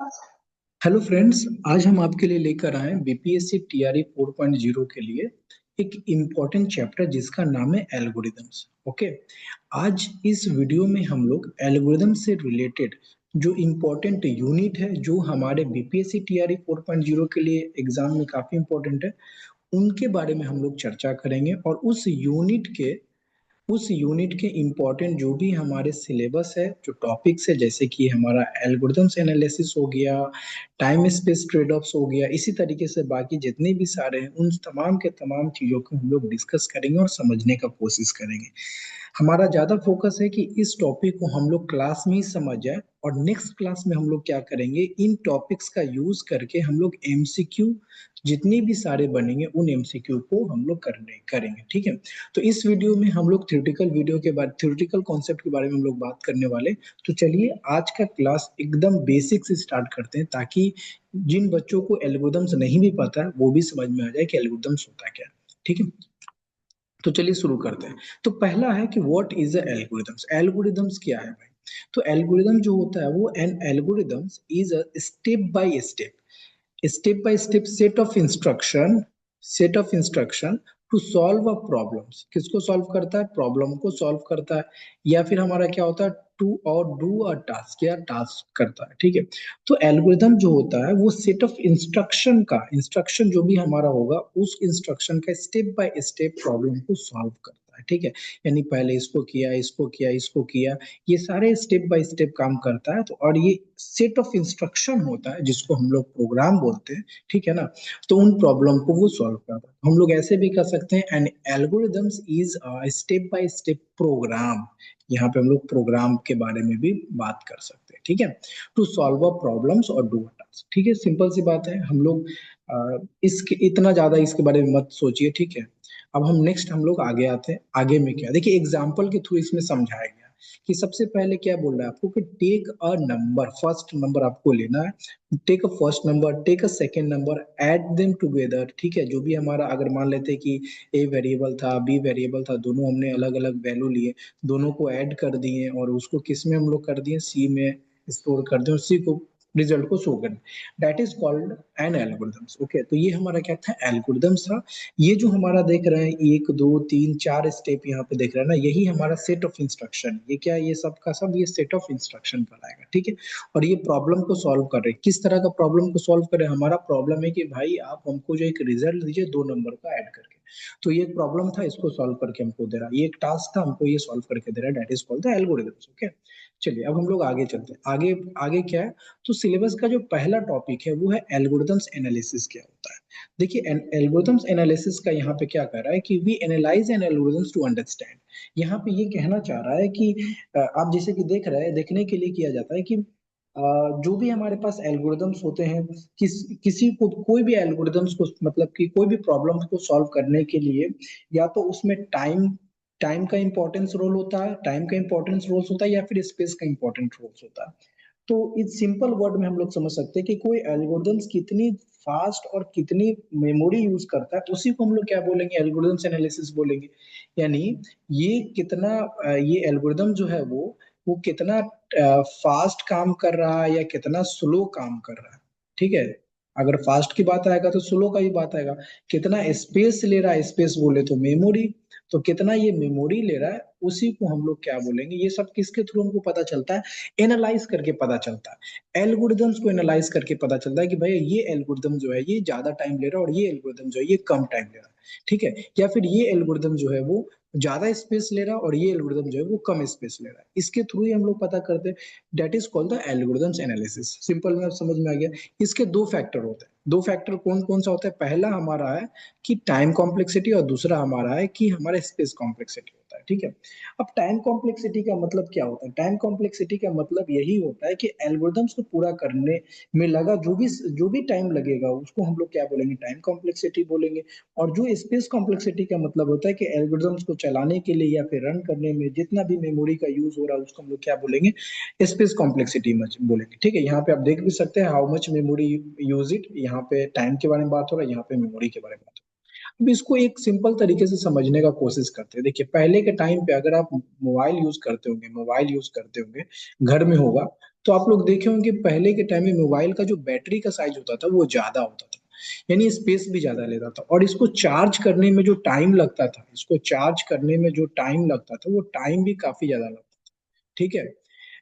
Hello friends, आज हम आपके लिए लेकर आए हैं बीपीएससी टीआरई 4.0 के लिए एक इम्पॉर्टेंट चैप्टर जिसका नाम है एल्गोरिदम्स। ओके, आज इस वीडियो में हम लोग एल्गोरिदम से रिलेटेड जो इम्पोर्टेंट यूनिट है जो हमारे बीपीएससी टीआरई 4.0 के लिए एग्जाम में काफी इम्पोर्टेंट है, उनके बारे में हम लोग चर्चा करेंगे। और उस यूनिट के इम्पोर्टेंट जो भी हमारे सिलेबस है, जो टॉपिक्स है, जैसे कि हमारा एल्गोरिथम्स एनालिसिस हो गया, टाइम स्पेस ट्रेड ऑफ्स हो गया, इसी तरीके से बाकी जितने भी सारे हैं उन तमाम के तमाम चीजों को हम लोग डिस्कस करेंगे और समझने का कोशिश करेंगे। हमारा ज्यादा फोकस है कि इस टॉपिक को हम लोग क्लास में ही समझ जाए, और नेक्स्ट क्लास में हम लोग क्या करेंगे, इन टॉपिक्स का यूज करके हम लोग एमसीक्यू जितने भी सारे बनेंगे उन एमसीक्यू को हम लोग करेंगे। ठीक है, तो इस वीडियो में हम लोग थ्योरेटिकल कॉन्सेप्ट के बारे में हम लोग बात करने वाले। तो चलिए आज का क्लास एकदम बेसिक से स्टार्ट करते हैं, ताकि जिन बच्चों को एल्गोरिदम्स नहीं भी पता है वो भी समझ में आ जाए कि एल्गोरिदम्स होता क्या है। ठीक है, तो चलिए शुरू करते हैं। तो पहला है कि what is a algorithms. Algorithms क्या है भाई? तो एल्गोरिदम जो होता है वो an algorithms is a step by step set of instruction to solve a problems. किसको सॉल्व करता है? प्रॉब्लम को सॉल्व करता है। या फिर हमारा क्या होता है, टू और डू अ टास्क, या टास्क करता है। ठीक है, तो एल्गोरिदम जो होता है वो सेट ऑफ इंस्ट्रक्शन जो भी हमारा होगा उस इंस्ट्रक्शन का स्टेप बाय स्टेप प्रॉब्लम को सॉल्व करता है। ठीक है, यानी पहले इसको किया, इसको किया, इसको किया, ये सारे स्टेप बाय स्टेप काम करता है। तो और ये सेट ऑफ इंस्ट्रक्शन होता है जिसको हम लोग प्रोग्राम बोलते हैं। ठीक है ना, तो उन प्रॉब्लम को वो सॉल्व करता है। हम लोग ऐसे भी कर सकते हैं, an algorithms is step by step program. यहाँ पे हम लोग प्रोग्राम के बारे में भी बात कर सकते हैं। ठीक है, टू सॉल्व अ प्रॉब्लम्स और डू अ टास्क। ठीक है, सिंपल सी बात है। हम लोग इसके इतना ज्यादा इसके बारे में मत सोचिए। ठीक है, अब हम लोग आगे आते हैं। आगे में क्या, देखिए एग्जाम्पल के थ्रू इसमें समझाया गया कि सबसे पहले क्या बोल रहा है आपको कि take a number, first number आपको लेना है। Take a first number, take a second number, add them together. ठीक है, जो भी हमारा, अगर मान लेते कि ए वेरिएबल था, बी वेरिएबल था, दोनों हमने अलग अलग वैल्यू लिए, दोनों को ऐड कर दिए और उसको किस में हम लोग कर दिए, सी में स्टोर कर दें, उसी को रिजल्ट को शो करें। That is called an algorithms. Okay, तो ये हमारा क्या था, एल्गोरिदम्स था। ये जो हमारा देख रहे हैं, एक दो तीन चार स्टेप यहाँ पे देख रहे हैं ना, यही हमारा सेट ऑफ इंस्ट्रक्शन। ये क्या है, ये सब का सब ये सेट ऑफ इंस्ट्रक्शन कहलाएगा। ठीक है, और ये प्रॉब्लम को सॉल्व कर रहे हैं। किस तरह का प्रॉब्लम को सॉल्व कर रहे हैं? हमारा प्रॉब्लम है कि भाई आप हमको जो एक रिजल्ट दीजिए दो नंबर का ऐड करके। तो ये एक प्रॉब्लम था, इसको सॉल्व करके हमको दे रहा है। ये एक टास्क था, हमको ये सॉल्व करके दे रहा है। That is called the algorithms. Okay, चलिए अब हम लोग आगे चलते हैं। आगे आगे क्या है, तो सिलेबस का जो पहला टॉपिक है वो है एल्गोरिदम्स एनालिसिस। क्या होता है? देखिए एल्गोरिथम्स एनालिसिस का यहाँ पे क्या कर रहा है कि we analyze an algorithms to understand. यहाँ पे ये कहना चाह रहा है कि आप जैसे कि देख रहे हैं, देखने के लिए किया जाता है कि जो भी हमारे पास एल्गोरिथम्स होते हैं, किसी को कोई भी एल्गोरिथम्स को, मतलब कि कोई भी प्रॉब्लम को सॉल्व करने के लिए, या तो उसमें टाइम का इंपॉर्टेंस रोल होता है, या फिर स्पेस का इंपॉर्टेंट रोल होता है। तो इस सिंपल वर्ड में हम लोग समझ सकते हैं कि कोई एल्गोरिदम्स कितनी फास्ट और कितनी मेमोरी यूज करता है, उसी को हम लोग क्या बोलेंगे, एल्गोरिदम्स एनालिसिस बोलेंगे। यानी ये कितना ये एल्गोरिदम जो है वो कितना फास्ट काम कर रहा है या कितना स्लो काम कर रहा है। ठीक है, अगर फास्ट की बात आएगा तो स्लो का ही बात आएगा। कितना स्पेस ले रहा है, स्पेस बोले तो मेमोरी, तो कितना ये मेमोरी ले रहा है, उसी को हम लोग क्या बोलेंगे। ये सब किसके थ्रू हमको पता चलता है? एनालाइज करके पता चलता है। एल्गोरिदम्स को एनालाइज करके पता चलता है कि भाई ये एल्गोरिदम जो है ये ज्यादा टाइम ले रहा है और ये एल्गोरिदम जो है ये कम टाइम ले रहा है। ठीक है, या फिर ये एल्गोरिदम जो है वो ज्यादा स्पेस ले रहा है और ये एल्गोरिदम जो है वो कम स्पेस ले रहा है। इसके थ्रू ही हम लोग पता करते हैं। That is called the algorithms analysis. Simple में अब समझ में आ गया। इसके दो फैक्टर होते हैं। दो फैक्टर कौन कौन सा होता है? पहला हमारा है कि टाइम कॉम्प्लेक्सिटी, और दूसरा हमारा है कि हमारा स्पेस कॉम्प्लेक्सिटी होता है। ठीक है, अब टाइम कॉम्प्लेक्सिटी का मतलब क्या होता है? टाइम कॉम्प्लेक्सिटी का मतलब यही होता है कि एल्गोरिदम्स को पूरा करने में लगा जो भी टाइम लगेगा उसको हम लोग क्या बोलेंगे, टाइम कॉम्प्लेक्सिटी बोलेंगे। और जो स्पेस कॉम्प्लेक्सिटी का मतलब होता है कि एल्गोरिदम्स को चलाने के लिए या फिर रन करने में जितना भी मेमोरी का यूज हो रहा है उसको हम लोग क्या बोलेंगे, स्पेस कॉम्प्लेक्सिटी बोलेंगे। ठीक है, यहाँ पे आप देख भी सकते हैं how much memory use it. यहाँ पे टाइम के बारे में बात हो रहा है, यहाँ पे मेमोरी के बारे में बात हो रहा है। अब इसको एक सिंपल तरीके से समझने का कोशिश करते हैं। देखिए पहले के टाइम पे अगर आप मोबाइल यूज करते होंगे घर में होगा, तो आप लोग देखे होंगे पहले के टाइम में मोबाइल का जो बैटरी का साइज होता था वो ज्यादा होता था, यानी स्पेस भी ज्यादा लेता था, और इसको चार्ज करने में जो टाइम लगता था, इसको चार्ज करने में जो टाइम लगता था वो टाइम भी काफी ज्यादा लगता था। ठीक है,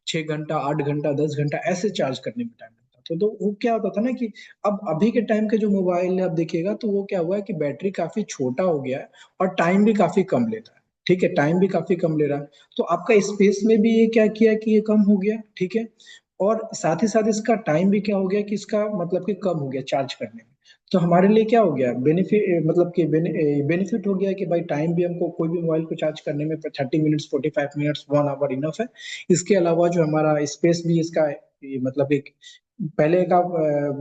6 घंटा, 8 घंटा, 10 घंटा ऐसे चार्ज करने में टाइम लगता था। तो वो क्या होता था ना कि अब अभी के टाइम के जो मोबाइल है, अब देखिएगा तो वो क्या हुआ है कि बैटरी काफी छोटा हो गया है और टाइम भी काफी कम लेता है। ठीक है, टाइम भी काफी कम ले रहा है, तो आपका स्पेस में भी ये क्या किया कि ये कम हो गया। ठीक है, और साथ ही साथ इसका टाइम भी क्या हो गया कि इसका मतलब कि कम हो गया चार्ज करने में। तो हमारे लिए क्या हो गया बेनिफिट, मतलब कि बेनिफिट हो गया कि भाई टाइम भी हमको कोई भी मोबाइल को चार्ज करने में 30 मिनट्स, 45 मिनट्स, 1 आवर इनफ है। इसके अलावा जो हमारा स्पेस भी इसका मतलब एक पहले का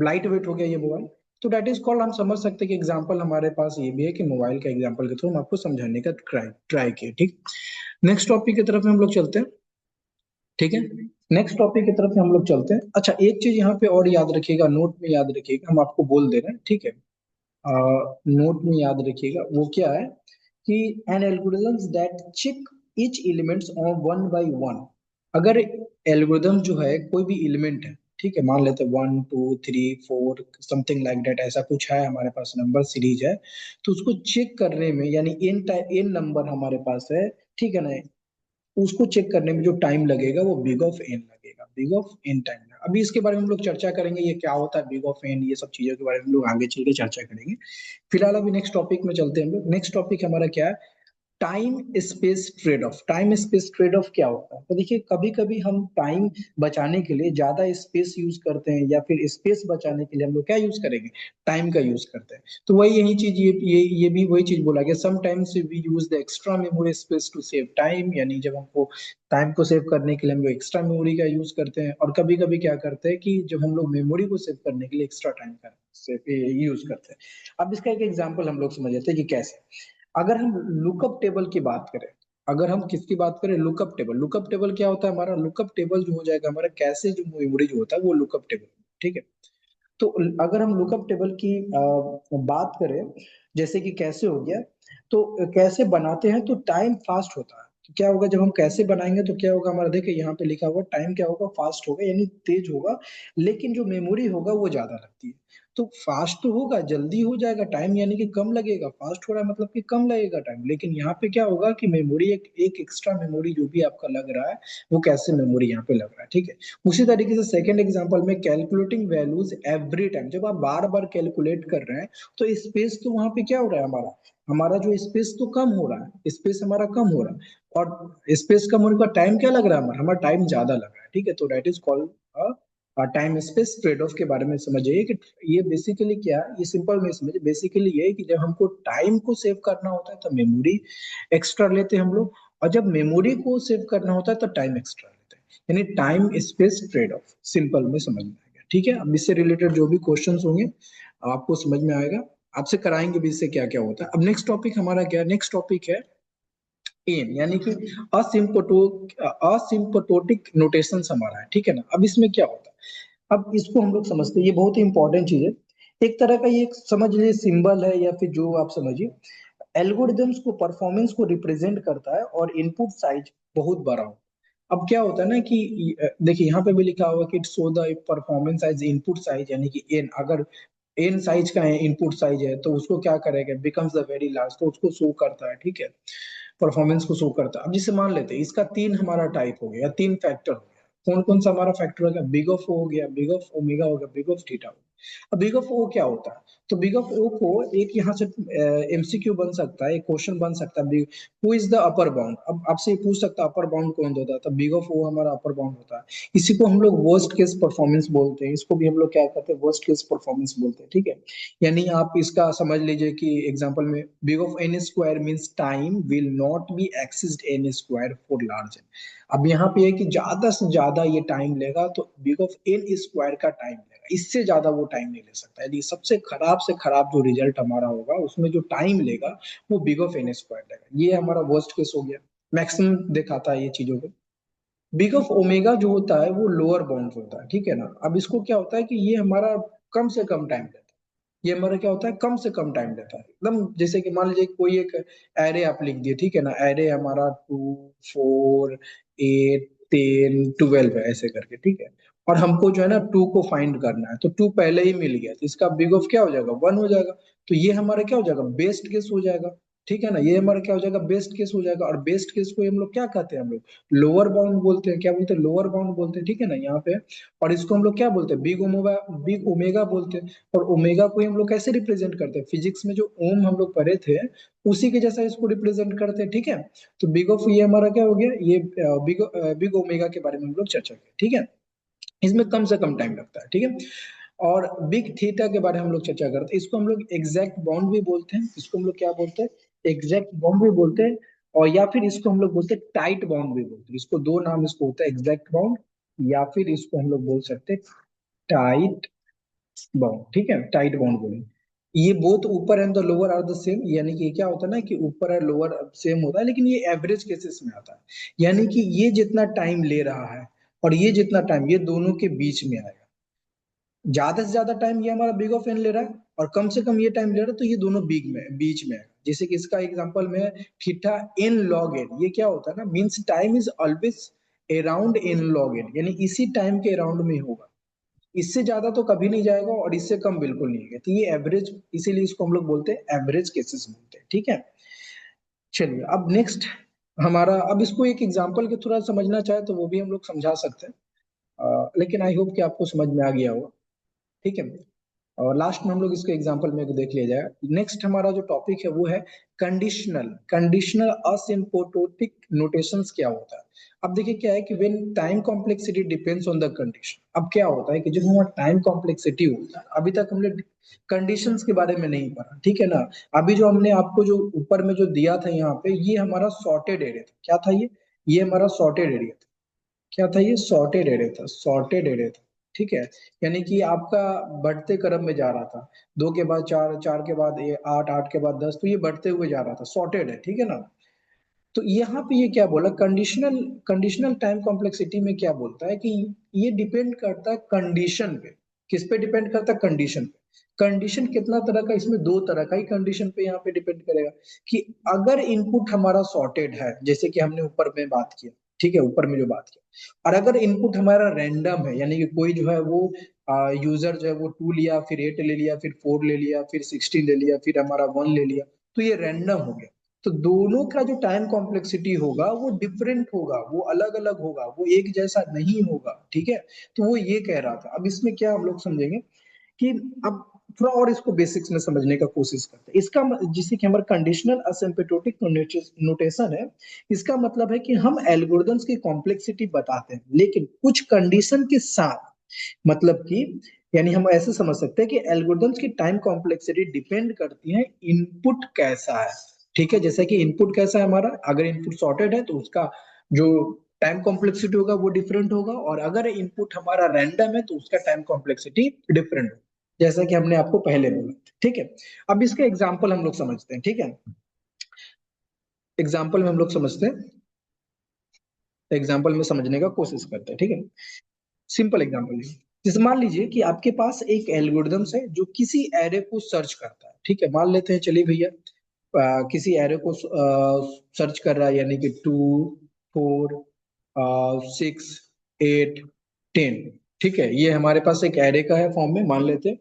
लाइट वेट हो गया ये मोबाइल। तो डेट इज कॉल्ड, हम समझ सकते हैं कि एग्जांपल हमारे पास ये भी है कि मोबाइल का एग्जांपल के थ्रू हम आपको समझाने का ट्राई ट्राई किए। ठीक, नेक्स्ट टॉपिक की तरफ हम लोग चलते हैं। ठीक है, नेक्स्ट टॉपिक की तरफ हम लोग चलते हैं। अच्छा, एक चीज यहाँ पे और याद रखिएगा, नोट में याद रखिएगा, हम आपको बोल दे रहे हैं। ठीक है, नोट में याद रखिएगा वो क्या है कि an algorithms that check each elements on one by one. अगर एल्गोरिथम जो है कोई भी एलिमेंट है, ठीक है, मान लेते हैं 1 2 3 4 समथिंग लाइक दैट, ऐसा कुछ है हमारे पास, नंबर सीरीज है, तो उसको चेक करने में यानी एन नंबर हमारे पास है, ठीक है ना, उसको चेक करने में जो टाइम लगेगा वो बिग ऑफ एन लगेगा, बिग ऑफ एन टाइम लगेगा। अभी इसके बारे में हम लोग चर्चा करेंगे, ये क्या होता है बिग ऑफ एन, ये सब चीजों के बारे में हम लोग आगे चल के चर्चा करेंगे। फिलहाल अभी नेक्स्ट टॉपिक में चलते हैं हम लोग। नेक्स्ट टॉपिक हमारा क्या है, time space trade off. Time space trade off क्या होता है, तो देखिए कभी कभी हम टाइम बचाने के लिए ज्यादा स्पेस यूज करते हैं, या फिर स्पेस बचाने के लिए हम लोग क्या यूज करेंगे, टाइम का यूज करते हैं। तो वही यही चीज, ये भी वही चीज बोला गया, some times we use the extra memory space to save time, यानी जब हमको टाइम को सेव करने के लिए हम लोग एक्स्ट्रा मेमोरी का यूज करते हैं, और कभी कभी क्या करते हैं कि जब हम लोग मेमोरी को सेव करने के लिए एक्स्ट्रा टाइम का यूज करते हैं। अब इसका एक एग्जांपल हम लोग समझ लेते हैं कि कैसे। अगर हम लुकअप टेबल की बात करें, अगर हम किसकी बात करें, लुकअप टेबल। लुकअप टेबल क्या होता है, हमारा लुकअप टेबल जो हो जाएगा हमारा कैसे, जो मेमोरी जो होता है वो लुकअप टेबल। ठीक है, तो अगर हम लुकअप टेबल की बात करें, जैसे कि कैसे हो गया, तो कैसे बनाते हैं तो टाइम फास्ट होता है। तो क्या होगा जब हम कैसे बनाएंगे तो क्या होगा हमारा, देखिए यहाँ पे लिखा हुआ टाइम क्या होगा, फास्ट होगा यानी तेज होगा, लेकिन जो मेमोरी होगा वो ज्यादा लगती है। तो फास्ट तो होगा, जल्दी हो जाएगा टाइम, यानी कि कम लगेगा, फास्ट हो रहा है मतलब कि कम लगेगा टाइम, लेकिन यहाँ पे क्या होगा कि मेमोरी एक एक्स्ट्रा मेमोरी जो भी आपका लग रहा है वो कैसे मेमोरी यहाँ पे लग रहा है। ठीक है, उसी तरीके से सेकंड एग्जांपल में कैलकुलेटिंग वैल्यूज एवरी टाइम, जब आप बार बार कैलकुलेट कर रहे हैं तो स्पेस तो वहां पे क्या हो रहा है, हमारा हमारा जो स्पेस तो कम हो रहा है, स्पेस हमारा कम हो रहा है, और स्पेस कम होने का टाइम क्या लग रहा है, हमारा हमारा टाइम ज्यादा लग रहा है। ठीक है, तो that is called time space trade off के बारे में समझिए कि ये बेसिकली क्या है, ये सिंपल में समझिए, बेसिकली ये है कि जब हमको टाइम को सेव करना होता है तो मेमोरी एक्स्ट्रा लेते हैं हम लोग, और जब मेमोरी को सेव करना होता है तो टाइम एक्स्ट्रा लेते हैं, यानी time space trade off, simple में समझ में आएगा। ठीक है, अब इससे रिलेटेड जो भी क्वेश्चंस होंगे आपको समझ में आएगा, आपसे कराएंगे भी इससे क्या क्या होता है। अब नेक्स्ट टॉपिक हमारा क्या है, नेक्स्ट टॉपिक है एन, यानी कि असिम्पटो असिम्पटोटिक नोटेशन हमारा है। ठीक है ना, अब इसमें क्या होता है, अब इसको हम लोग समझते हैं, ये बहुत ही इंपॉर्टेंट चीज है। एक तरह का ये समझ लीजिए सिंबल है, या फिर जो आप समझिए एल्गोरिदम्स को, परफॉर्मेंस को रिप्रेजेंट करता है, और इनपुट साइज बहुत बड़ा हो। अब क्या होता है ना कि देखिए यहाँ पे भी लिखा हुआ कि show the performance size input size, यानी कि एन, अगर एन साइज का है, इनपुट साइज है, तो उसको क्या करेगा, बिकम्स द वेरी लार्ज, तो उसको शो करता है। ठीक है, परफॉर्मेंस को शो करता है। अब जिसे मान लेते हैं इसका तीन हमारा टाइप हो गया, तीन फैक्टर हो गया। कौन कौन सा हमारा फैक्टर हो गया, बिग ऑफ ओ हो गया, बिग ऑफ ओमेगा हो गया, बिग ऑफ थीटा हो गया। अब बिग ऑफ ओ क्या होता है, तो बिग ऑफ ओ को एक यहाँ से एमसीक्यू बन सकता है, एक क्वेश्चन बन सकता है, who is the upper bound. अब आपसे ये पूछ सकता है अपर बाउंड कौन होता है, तो बिग ऑफ ओ हमारा अपर बाउंड होता है। इसी को हम लोग वर्स्ट केस परफॉर्मेंस बोलते हैं, इसको भी हम लोग क्या कहते हैं, वर्स्ट केस परफॉर्मेंस बोलते हैं। ठीक है, यानी आप इसका समझ लीजिए कि एग्जांपल में big of n square means time will not be exceed n square for large n. अब यहाँ पे है कि ज्यादा से ज्यादा ये टाइम लेगा, तो बिग ऑफ एन स्क्वायर का टाइम लेगा, इससे ज्यादा वो टाइम नहीं ले सकता। यदि सबसे खराब से खराब जो रिजल्ट हमारा होगा उसमें जो टाइम लेगा वो बिग ऑफ एन स्क्वायर लेगा, ये हमारा वर्स्ट केस हो गया। मैक्सिमम दिखाता है ये चीजों को। बिग ऑफ ओमेगा जो होता है वो लोअर बाउंड होता है। ठीक है ना, अब इसको क्या होता है कि ये हमारा कम से कम टाइम लेता है, ये हमारा क्या होता है, कम से कम टाइम लेता है, एकदम जैसे कि मान लीजिए कोई एक एरे आप लिख दिए, ठीक है ना, एरे हमारा 2 4 8 10 12 है ऐसे करके, ठीक है। और हमको जो है ना 2 को फाइंड करना है, तो 2 पहले ही मिल गया, तो इसका बिग ऑफ क्या हो जाएगा, 1 हो जाएगा। तो ये हमारा क्या हो जाएगा, बेस्ट केस हो जाएगा, ठीक है ना। ये हमारा क्या हो जाएगा, बेस्ट केस हो जाएगा। और बेस्ट केस को हम लोग क्या कहते हैं, हम लोग लोअर बाउंड बोलते हैं। क्या बोलते हैं, लोअर बाउंड बोलते हैं, ठीक है ना, यहाँ पे। और इसको हम लोग क्या बोलते हैं, बिग ओमेगा बोलते हैं। और ओमेगा को हम लोग कैसे रिप्रेजेंट करते हैं, फिजिक्स में जो ओम हम लोग पढ़े थे उसी के जैसा इसको रिप्रेजेंट करते हैं, ठीक है। तो बिग ऑफ ये हमारा क्या हो गया, ये बिग ओमेगा के बारे में हम लोग चर्चा की, ठीक है। इसमें कम से कम टाइम लगता है, ठीक है। और बिग थीटा के बारे में हम लोग चर्चा करते हैं। इसको हम लोग एग्जैक्ट बाउंड भी बोलते हैं, इसको हम लोग क्या बोलते हैं, एग्जैक्ट बाउंड भी बोलते हैं। और या फिर इसको हम लोग बोलते हैं टाइट बाउंड भी बोलते हैं। इसको दो नाम इसको होता है, एग्जैक्ट बाउंड या फिर इसको हम लोग बोल सकते हैं टाइट बाउंड, ठीक है, टाइट बाउंड बोलेंगे। ये बोथ ऊपर and the lower are the same, यानी कि क्या होता है ना कि ऊपर और लोअर सेम होता है, लेकिन ये एवरेज केसेस में आता है। यानी कि ये जितना टाइम ले रहा है और ये जितना टाइम, ये दोनों के बीच में आएगा। ज्यादा से ज्यादा टाइम ये हमारा बिग ऑफ एन ले रहा है और कम से कम ये टाइम ले रहा है, तो ये दोनों बिग में बीच में है। जैसे कि इसका एग्जांपल में थीटा इन लॉग एन, ये क्या होता है ना, means time is always around in log n, यानी इसी टाइम के अराउंड में होगा। इससे ज्यादा तो कभी नहीं जाएगा और इससे कम बिल्कुल नहीं है, तो ये एवरेज, इसीलिए इसको हम लोग बोलते हैं एवरेज केसेस बोलते हैं, ठीक है। चलिए अब नेक्स्ट हमारा, अब इसको एक एग्जांपल के थोड़ा समझना चाहे तो वो भी हम लोग समझा सकते हैं। लेकिन आई होप कि आपको समझ में आ गया होगा, ठीक है। और लास्ट में हम लोग इसके एग्जांपल में देख लिया जाए। नेक्स्ट हमारा जो टॉपिक है वो है कंडीशनल कंडीशनल असिम्प्टोटिक नोटेशंस क्या होता है। अब देखिए क्या है कि when time complexity depends on the condition. अब क्या होता है कि जब हमारा टाइम कॉम्प्लेक्सिटी होता है, अभी तक हमने कंडीशंस के बारे में नहीं पढ़ा, ठीक है ना। अभी जो हमने आपको जो ऊपर में जो दिया था यहाँ पे, ये हमारा सॉर्टेड एरे था। क्या था ये हमारा सॉर्टेड एरिया था। क्या था ये, सॉर्टेड एरे था, सॉर्टेड एरे था, ठीक है। यानी कि आपका बढ़ते क्रम में जा रहा था, 2 के बाद 4, 4 के बाद 8, 8 के बाद 10, तो ये बढ़ते हुए जा रहा था, सॉर्टेड है, ठीक है ना। तो यहाँ पे ये क्या बोला, कंडीशनल कंडीशनल टाइम कॉम्प्लेक्सिटी में क्या बोलता है कि ये डिपेंड करता है कंडीशन पे। किस पे डिपेंड करता है, कंडीशन पे। कंडीशन कितना तरह का, इसमें दो तरह का ही कंडीशन पे यहाँ पे डिपेंड करेगा। कि अगर इनपुट हमारा सॉर्टेड है, जैसे कि हमने ऊपर में बात किया, ठीक है, ऊपर में जो बात किया, और अगर इनपुट हमारा रैंडम है, यानी कि कोई जो है वो यूजर जो है वो 2 लिया, फिर 8 ले लिया, फिर 4 ले लिया, फिर 16 ले लिया, फिर हमारा 1 ले लिया, तो ये रैंडम हो गया। तो दोनों का जो टाइम कॉम्प्लेक्सिटी होगा वो डिफरेंट होगा, वो अलग अलग होगा, वो एक जैसा नहीं होगा, ठीक है। तो वो ये कह रहा था। अब इसमें क्या हम लोग समझेंगे कि अब थोड़ा और इसको बेसिक्स में समझने का कोशिश करते हैं। इसका जिसे कि हमारा कंडीशनल असिम्प्टोटिक नोटेशन है, इसका मतलब है कि हम एल्गोरिथम्स की कॉम्प्लेक्सिटी बताते हैं लेकिन कुछ कंडीशन के साथ। मतलब कि यानी हम ऐसे समझ सकते हैं कि एल्गोरिथम्स की टाइम कॉम्प्लेक्सिटी डिपेंड करती है इनपुट कैसा है, ठीक है। जैसे कि इनपुट कैसा है हमारा, अगर इनपुट सॉर्टेड है तो उसका जो टाइम कॉम्प्लेक्सिटी होगा वो डिफरेंट होगा, और अगर इनपुट हमारा रैंडम है तो उसका टाइम कॉम्प्लेक्सिटी डिफरेंट होगा, जैसा कि हमने आपको पहले बोला, ठीक है। अब इसका एग्जाम्पल हम लोग समझते हैं, ठीक है। एग्जाम्पल में हम लोग समझते हैं, एग्जाम्पल में समझने का कोशिश करते हैं, ठीक है। सिंपल एग्जांपल है, जैसे मान लीजिए कि आपके पास एक एल्गोरिदम्स है जो किसी एरे को सर्च करता है, ठीक है। मान लेते हैं, चलिए भैया, किसी एरे को सर्च कर रहा है, यानी कि 2 4 6 8 10, ठीक है। ये हमारे पास एक एरे का है फॉर्म में, मान लेते हैं।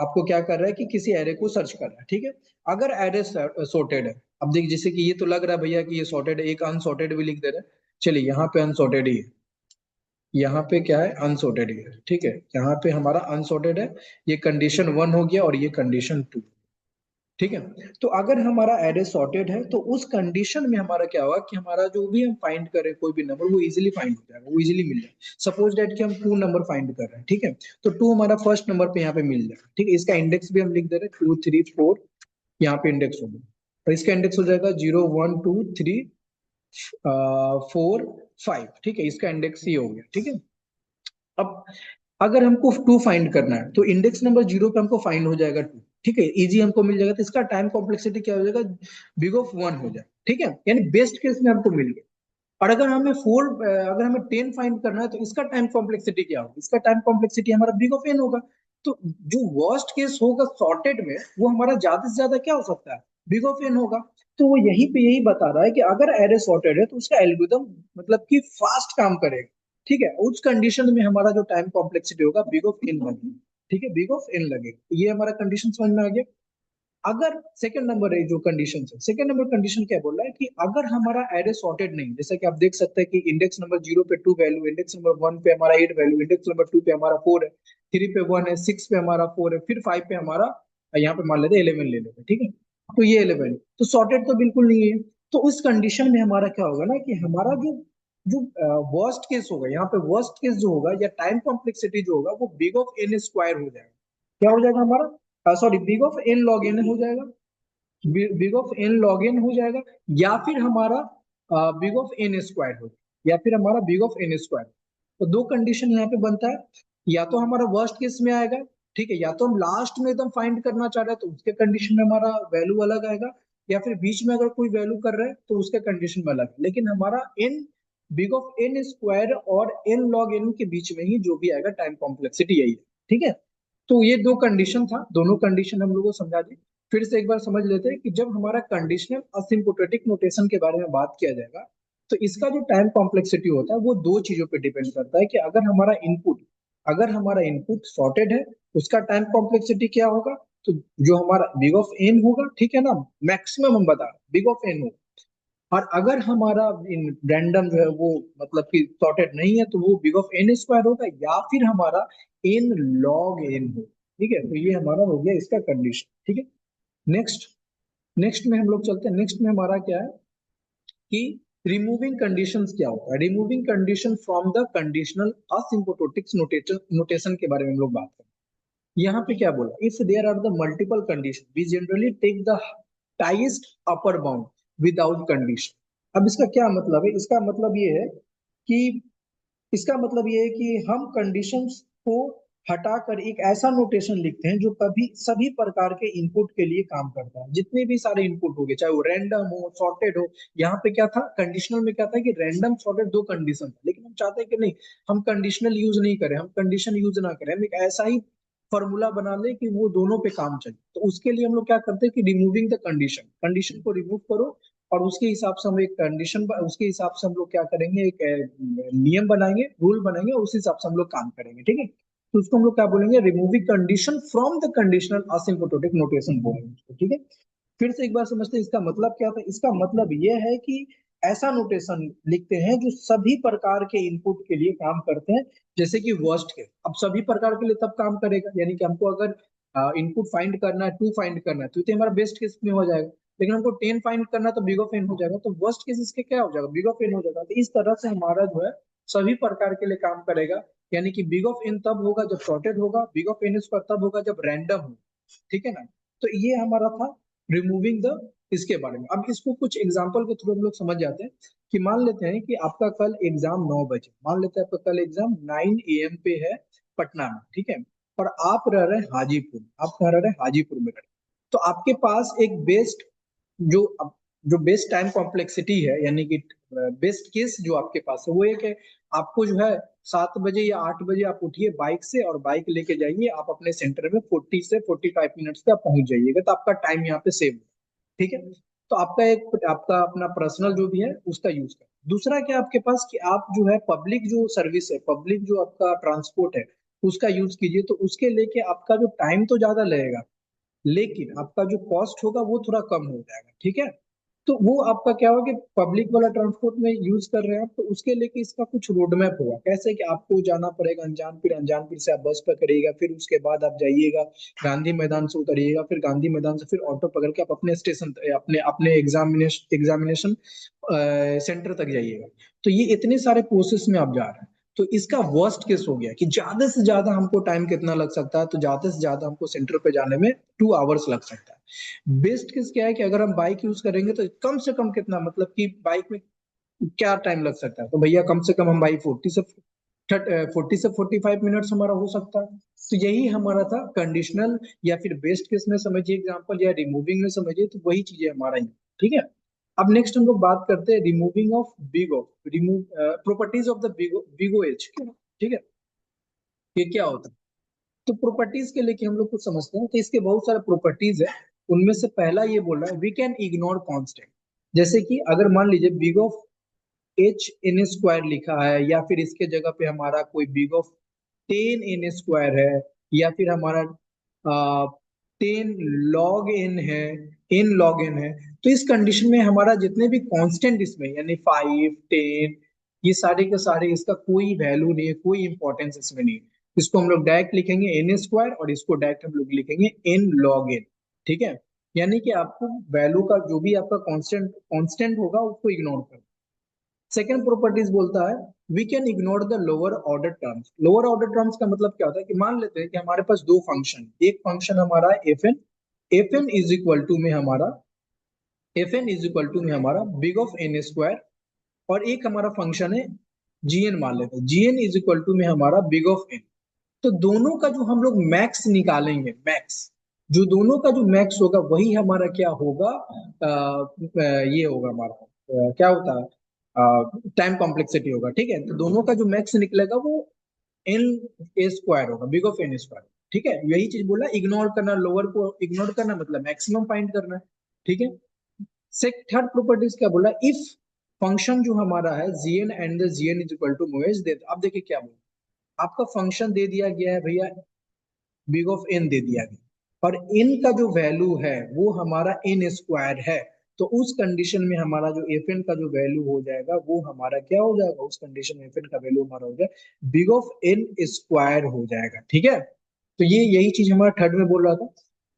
आपको क्या कर रहा है कि किसी एरे को सर्च कर रहा है, ठीक है। अगर एरे सॉर्टेड है, अब देखिए जैसे कि ये तो लग रहा है भैया कि ये सॉर्टेड है, एक अनसॉर्टेड भी लिख दे रहा है। चलिए यहाँ पे अनसॉर्टेड ही है, यहाँ पे क्या है, अनसॉर्टेड है, ठीक है। यहाँ पे हमारा अनसॉर्टेड है, ये कंडीशन 1 हो गया और ये कंडीशन 2, ठीक है। तो अगर हमारा एरे सॉर्टेड है तो उस कंडीशन में हमारा क्या होगा कि हमारा जो भी हम फाइंड करें कोई भी नंबर, वो इजीली फाइंड हो जाएगा, वो इजीली मिल जाएगा। सपोज दैट कि हम 2 नंबर फाइंड कर रहे हैं, ठीक है। तो 2 हमारा फर्स्ट नंबर पे यहाँ पे मिल जाएगा, ठीक है। इसका इंडेक्स भी हम लिख दे रहे हैं, 2 3 4, यहाँ पे इंडेक्स होगा। और इसका इंडेक्स हो जाएगा 0 1 2 3 4 5, ठीक है। इसका इंडेक्स ये हो गया, ठीक है। अब अगर हमको 2 फाइंड करना है तो इंडेक्स नंबर 0 पे हमको फाइंड हो जाएगा 2, ठीक है, इजी हमको मिल जाएगा। तो इसका टाइम कॉम्प्लेक्सिटी क्या हो जाएगा, बिग ऑफ 1 हो जाएगा, ठीक है। यानी बेस्ट केस में हमको मिल गया। और अगर हमें 4, अगर हमें 10 फाइंड करना है तो इसका टाइम कॉम्प्लेक्सिटी क्या होगा, इसका टाइम कॉम्प्लेक्सिटी हमारा बिग ऑफ n होगा। तो जो वर्स्ट केस होगा सॉर्टेड में, वो हमारा ज्यादा से ज्यादा क्या हो सकता है, बिग ऑफ एन होगा। तो वो यहीं पे यही बता रहा है कि अगर एरे सॉर्टेड है तो उसका एल्गोरिदम मतलब कि फास्ट काम करेगा। ठीक है, उस कंडीशन में हमारा जो टाइम कॉम्प्लेक्सिटी होगा बिग ऑफ एन लगेगा। ठीक है, बिग ऑफ एन लगेगा, तो ये हमारा कंडीशन समझ में आ गया। अगर सेकंड नंबर है जो कंडीशन है, सेकंड नंबर कंडीशन क्या बोल रहा है कि अगर हमारा एरे सॉर्टेड नहीं, जैसे कि आप देख सकते हैं कि इंडेक्स नंबर 0 पे 2 वैल्यू, इंडेक्स नंबर 1 पे हमारा 8 वैल्यू, इंडेक्स नंबर 2 पे हमारा 4 है, 3 पे 1 है, 6 पे हमारा 4 है, फिर 5 पे हमारा, यहाँ पे मान लेते हैं 11 ले लेते हैं। ठीक है, तो ये 11 है, तो सॉर्टेड तो बिल्कुल नहीं है। तो उस कंडीशन में हमारा क्या होगा ना कि हमारा जो जो वर्स्ट केस होगा, यहाँ पे वर्स्ट केस जो होगा या टाइम कॉम्प्लेक्सिटी जो होगा वो बिग ऑफ एन स्क्वायर हो जाएगा। क्या हो जाएगा हमारा, sorry, big of n log n हो जाएगा, big of n log n हो जाएगा, या फिर हमारा बिग ऑफ एन स्क्वायर हो, या फिर हमारा बिग ऑफ एन स्क्वायर। तो दो कंडीशन यहाँ पे बनता है, या तो हमारा वर्स्ट केस में आएगा, ठीक है, या तो हम लास्ट में एकदम फाइंड करना चाह रहे हैं तो उसके कंडीशन में हमारा वैल्यू अलग आएगा, या फिर बीच में अगर कोई वैल्यू कर रहे हैं तो उसके कंडीशन में अलग है। लेकिन हमारा n big of n square और एन लॉग एन के बीच में ही जो भी आएगा टाइम कॉम्प्लेक्सिटी यही है। ठीक है, तो ये दो कंडीशन था, दोनों कंडीशन हम लोग को समझा दी। फिर से एक बार समझ लेते हैं कि जब हमारा कंडीशनल असिम्प्टोटिक नोटेशन के बारे में बात किया जाएगा तो इसका जो टाइम कॉम्प्लेक्सिटी होता है वो दो चीजों पे डिपेंड करता है कि अगर हमारा इनपुट सॉर्टेड है उसका टाइम कॉम्प्लेक्सिटी क्या होगा। तो जो हमारा बिग ऑफ एन होगा, ठीक है ना, मैक्सिमम हम बता बिग ऑफ एन होगा। और अगर हमारा इन रैंडम जो है वो मतलब कि सॉर्टेड नहीं है तो वो बिग ऑफ एन स्क्वायर होगा, या फिर हमारा एन लॉग एन हो। ठीक है, तो ये हमारा हो गया इसका कंडीशन। ठीक है, नेक्स्ट नेक्स्ट में हम लोग चलते हैं। नेक्स्ट में हमारा क्या है कि रिमूविंग कंडीशंस क्या होता है। Removing condition from the conditional asymptotics notation notation के बारे में हम लोग बात करें। यहाँ पे क्या बोला, if there are the multiple condition we generally take the tightest upper bound without condition. अब इसका क्या मतलब है, इसका मतलब ये है कि इसका मतलब ये है कि हम कंडीशंस को हटाकर एक ऐसा नोटेशन लिखते हैं जो कभी सभी प्रकार के इनपुट के लिए काम करता है। जितने भी सारे इनपुट हो गए, चाहे वो रैंडम हो, सॉर्टेड हो। यहाँ पे क्या था, कंडीशनल में क्या था कि रैंडम सॉर्टेड दो कंडीशन था, लेकिन हम चाहते हैं कि नहीं, हम कंडीशनल यूज नहीं करें, हम कंडीशन यूज ना करें, हम एक ऐसा ही फॉर्मूला बना ले कि वो दोनों पे काम चले। तो उसके लिए हम लोग क्या करते हैं कि रिमूविंग द कंडीशन, कंडीशन को रिमूव करो और उसके हिसाब से हम एक कंडीशन, उसके हिसाब से हम लोग क्या करेंगे, एक नियम बनाएंगे, रूल बनाएंगे, और उस हिसाब से हम लोग काम करेंगे। ठीक है, तो उसको हम लोग क्या बोलेंगे, removing condition from the conditional asymptotic notation बोलेंगे उसको। ठीक है, फिर से एक बार समझते हैं इसका मतलब क्या था। इसका मतलब यह है कि ऐसा नोटेशन लिखते हैं जो सभी प्रकार के इनपुट के लिए काम करते हैं। जैसे कि वर्स्ट केस, अब सभी प्रकार के लिए तब काम करेगा, यानी कि हमको अगर इनपुट फाइंड करना है, टू फाइंड करना है, तो ये हमारा बेस्ट केस में हो जाएगा। लेकिन हमको 10 फाइंड करना है तो बिग ऑफ एन हो जाएगा, तो वर्स्ट केस इसके क्या हो जाएगा, बिग ऑफ एन हो जाएगा। तो इस तरह से हमारा जो है सभी प्रकार के लिए काम करेगा। यानी कि बिग ऑफ एन तब होगा जब सॉर्टेड होगा, बिग ऑफ एन स्क्वायर तब होगा जब रैंडम हो। ठीक है ना, तो ये हमारा था रिमूविंग द इसके बारे में। अब इसको कुछ एग्जांपल के थ्रू हम लोग समझ जाते हैं कि मान लेते हैं कि आपका कल एग्जाम 9 बजे, मान लेते हैं आपका कल एग्जाम 9 AM पे है पटना में। ठीक है, और आप रह रहे हैं हाजीपुर, आप कहाँ रह रहे हैं, हाजीपुर में रह रहे हैं। तो आपके पास एक बेस्ट जो जो बेस्ट टाइम कॉम्प्लेक्सिटी है, यानी कि बेस्ट केस जो आपके पास है वो एक है, आपको जो है 7 बजे या 8 बजे आप उठिए बाइक से और बाइक लेके जाइए, आप अपने सेंटर में 40 से 45 मिनट्स पे आप पहुंच जाइएगा, तो आपका टाइम यहाँ पे सेव। ठीक है, तो आपका अपना पर्सनल जो भी है उसका यूज कर। दूसरा क्या आपके पास कि आप जो है पब्लिक जो सर्विस है, पब्लिक जो आपका ट्रांसपोर्ट है उसका यूज कीजिए, तो उसके लेके आपका जो टाइम तो ज्यादा लगेगा लेकिन आपका जो कॉस्ट होगा वो थोड़ा कम हो जाएगा। ठीक है, तो वो आपका क्या होगा कि पब्लिक वाला ट्रांसपोर्ट में यूज कर रहे हैं आप, तो उसके लेके इसका कुछ रोड मैप होगा, कैसे कि आपको जाना पड़ेगा अनजानपुर, अनजानपुर से आप बस पकड़िएगा, फिर उसके बाद आप जाइएगा गांधी मैदान से उतरिएगा, फिर गांधी मैदान से फिर ऑटो पकड़ के आप अपने स्टेशन, अपने अपने एग्जामिनेशन सेंटर तक जाइएगा। तो ये इतने सारे प्रोसेस में आप जा रहे हैं। तो इसका वर्स्ट केस हो गया कि ज्यादा से ज्यादा हमको टाइम कितना लग सकता है, तो ज्यादा से ज्यादा हमको सेंटर पे जाने में 2 आवर्स लग सकता है। बेस्ट केस क्या है कि अगर हम बाइक यूज करेंगे तो कम से कम कितना, मतलब कि बाइक में क्या टाइम लग सकता है, तो भैया कम से कम हम बाइक 40 से 45 मिनट्स हमारा हो सकता है। तो यही हमारा था कंडीशनल, या फिर बेस्ट केस में समझिए एग्जांपल, या रिमूविंग में समझिए, तो वही चीजें हमारा ही। ठीक है, अब नेक्स्ट हम लोग बात करते हैं removing of big O, remove properties of the big O edge. ठीक है, ये क्या होता है, तो प्रॉपर्टीज के लेके हम लोग कुछ समझते हैं, तो इसके बहुत सारे प्रॉपर्टीज है। उनमें से पहला ये बोल रहा है वी कैन इग्नोर कांस्टेंट। जैसे कि अगर मान लीजिए big of H n square लिखा है, या फिर इसके जगह पे हमारा कोई बिग ऑफ 10 n स्क्वायर है, या फिर हमारा 10 log n है, n log n है, तो इस कंडीशन में हमारा जितने भी कांस्टेंट इसमें यानी 5 10, ये सारे के सारे इसका कोई वैल्यू नहीं है, कोई इंपॉर्टेंस इसमें नहीं है। इसको हम लोग डायरेक्ट लिखेंगे एन स्क्वायर, और इसको डायरेक्ट हम लोग लिखेंगे n log n। ठीक है, यानी कि आपको वैल्यू का जो भी आपका कांस्टेंट कांस्टेंट होगा उसको इग्नोर कर। सेकेंड प्रॉपर्टीज बोलता है we can ignore the lower order terms. Lower order terms का मतलब क्या होता है कि मान लेते हैं कि हमारे पास दो फंक्शन, एक फंक्शन हमारा है f n, f n is equal to में हमारा बिग ऑफ एन स्क्वायर, और एक हमारा फंक्शन है जीएन मान लेते हैं, जीएन इज इक्वल टू में हमारा बिग ऑफ एन। तो दोनों का जो हम लोग मैक्स निकालेंगे, मैक्स जो दोनों का जो मैक्स होगा वही हमारा क्या होगा, ये होगा हमारा क्या होता है टाइम कॉम्प्लेक्सिटी होगा। ठीक है, तो दोनों का जो मैक्स निकलेगा वो एन ए स्क्वायर होगा, बिग ऑफ एन स्क्वायर। ठीक है, यही चीज बोला, इग्नोर करना, लोअर को इग्नोर करना मतलब मैक्सिमम फाइंड करना है। ठीक है, सेक थर्ड प्रॉपर्टीज क्या बोला, इफ फंक्शन जो हमारा है g n and the g n is equal to मोएज दे। अब देखिए क्या बोला, आपका फंक्शन दे दिया गया है भैया, बिग ऑफ एन दे दिया गया, और एन का जो वैल्यू है वो हमारा एन स्क्वायर है। तो उस कंडीशन में हमारा जो एफ एन का जो वैल्यू हो जाएगा वो हमारा क्या हो जाएगा, उस कंडीशन में एफ एन का वैल्यू हमारा हो जाएगा बिग ऑफ एन स्क्वायर हो जाएगा। ठीक है, तो ये यही चीज हमारा थर्ड में बोल रहा था।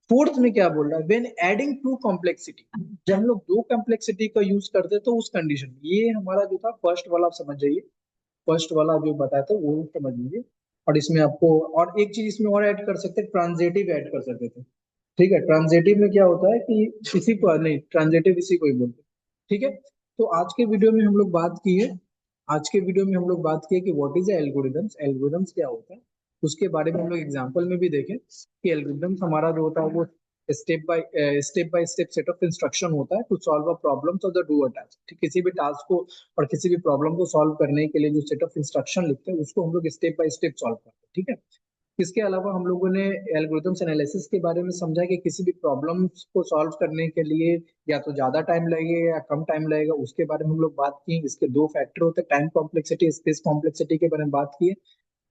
फोर्थ में क्या बोल रहा है, व्हेन एडिंग टू कॉम्प्लेक्सिटी, जब हम लोग दो कॉम्प्लेक्सिटी का यूज करते हैं तो उस कंडीशन में, ये हमारा जो था फर्स्ट वाला, आप समझ जाइए, फर्स्ट वाला जो बताया था वो समझ लीजिए। और इसमें आपको और एक चीज इसमें और ऐड कर सकते हैं, ट्रांजेटिव ऐड कर सकते थे। ठीक है, ट्रांजेटिव में क्या होता है कि इसी को नहीं, ट्रांजेटिव इसी को ही बोलते हैं। ठीक है, तो आज के वीडियो में हम लोग बात की है, आज के वीडियो में हम लोग बात की है कि व्हाट इज एल्गोरिदम्स, एल्गोरिदम्स क्या होता है, उसके बारे में हम लोग एग्जांपल में भी देखें कि एल्गोरिदम्स हमारा जो होता है वो step by step set of instruction होता है to solve a problems of the doer task. ठीक, किसी भी टास्क को और किसी भी प्रॉब्लम को सॉल्व करने के लिए जो सेट ऑफ इंस्ट्रक्शन लिखते हैं उसको हम लोग स्टेप बाय स्टेप सॉल्व करते हैं। ठीक है, इसके अलावा हम लोगों ने एल्गोरिथम्स एनालिसिस के बारे में समझा कि किसी भी प्रॉब्लम्स को सॉल्व करने के लिए या तो ज्यादा टाइम लगेगा या कम टाइम लगेगा, उसके बारे में हम लोग बात की। इसके दो फैक्टर होते हैं, टाइम कॉम्प्लेक्सिटी, स्पेस कॉम्प्लेक्सिटी के बारे में बात की है।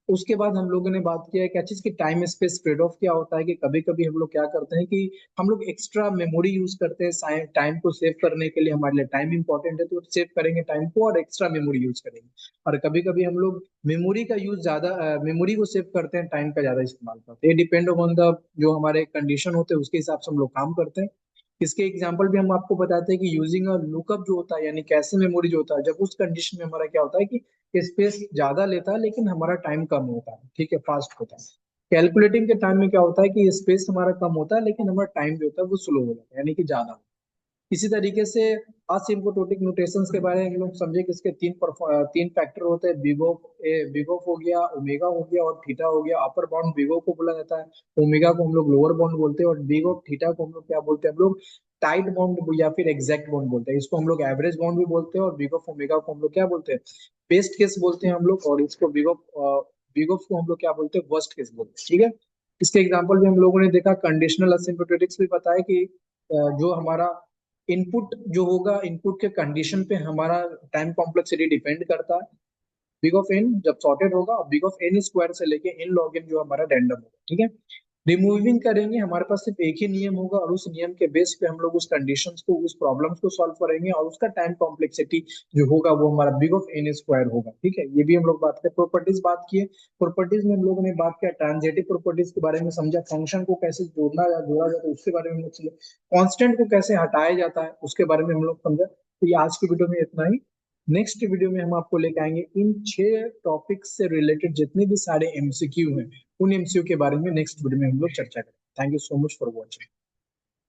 उसके बाद हम लोगों ने बात किया है क्या चीज की, टाइम स्पेस ट्रेड ऑफ क्या होता है, कि कभी कभी हम लोग क्या करते हैं कि हम लोग एक्स्ट्रा मेमोरी यूज करते हैं टाइम को सेव करने के लिए, हमारे लिए टाइम इंपॉर्टेंट है तो सेव करेंगे टाइम को और एक्स्ट्रा मेमोरी यूज करेंगे। और कभी कभी हम लोग मेमोरी का यूज ज्यादा, मेमोरी को सेव करते हैं, टाइम का ज्यादा इस्तेमाल करते हैं। ये डिपेंड ऑन द जो हमारे कंडीशन होते हैं उसके हिसाब से हम लोग काम करते हैं। इसके एग्जाम्पल भी हम आपको बताते हैं कि यूजिंग अ लुकअप जो होता है, यानी कैसे मेमोरी जो होता है, जब उस कंडीशन में हमारा क्या होता है कि स्पेस ज्यादा लेता है लेकिन हमारा टाइम कम होता है। ठीक है, फास्ट होता है। कैलकुलेटिंग के टाइम में क्या होता है कि स्पेस हमारा कम होता है लेकिन हमारा टाइम जो होता है वो स्लो हो जाता है, यानी कि ज्यादा। इसी तरीके से असिम्प्टोटिक नोटेशंस के बारे में हम लोग समझे कि इसके तीन फैक्टर होते हैं, बिग ऑफ हो गया, ओमेगा हो गया और थीटा हो गया। अपर बाउंड बिग को बोला जाता है, ओमेगा को हम लोग लोअर बाउंड बोलते हैं, और बिग ऑफ थीटा को हम लोग क्या बोलते हैं, हम लोग टाइट बाउंड या फिर एग्जैक्ट बाउंड बोलते हैं। इसको हम लोग एवरेज बाउंड भी बोलते हैं, और बिग ऑफ ओमेगा को हम लोग क्या बोलते हैं, बेस्ट केस बोलते हैं हम लोग, और इसको बिग ऑफ को हम लोग क्या बोलते हैं, वर्स्ट केस बोलते हैं। ठीक है, इसके एग्जाम्पल भी हम लोगों ने देखा, कंडीशनल असिम्प्टोटिक्स भी पता है कि जो हमारा इनपुट जो होगा, इनपुट के कंडीशन पे हमारा टाइम कॉम्प्लेक्सिटी डिपेंड करता है। बिग ऑफ एन जब सॉर्टेड होगा, और बिग ऑफ एन स्क्वायर से लेके एन लॉग एन जो हमारा रैंडम होगा। ठीक है, रिमूविंग करेंगे, हमारे पास सिर्फ एक ही नियम होगा, और उस नियम के बेस पे हम लोग उस कंडीशंस को, उस प्रॉब्लम्स को सॉल्व करेंगे, और उसका टाइम कॉम्प्लेक्सिटी जो होगा वो हमारा बिग ऑफ एन स्क्वायर होगा। ठीक है, ये भी हम लोग बात करें। प्रॉपर्टीज बात किए, प्रॉपर्टीज में हम लोगों ने बात किया ट्रांजिटिव प्रॉपर्टीज के बारे में, समझा फंक्शन को कैसे जोड़ना या जोड़ा जाता है उसके बारे में हम लोग समझे, कांस्टेंट को कैसे हटाया जाता है उसके बारे में हम लोग समझा। तो ये आज की वीडियो में इतना ही। नेक्स्ट वीडियो में हम आपको लेके आएंगे इन 6 टॉपिक्स से रिलेटेड जितने भी सारे एमसीक्यू हैं, उन एमसीक्यू के बारे में नेक्स्ट वीडियो में हम लोग चर्चा करें। Thank you so much for watching.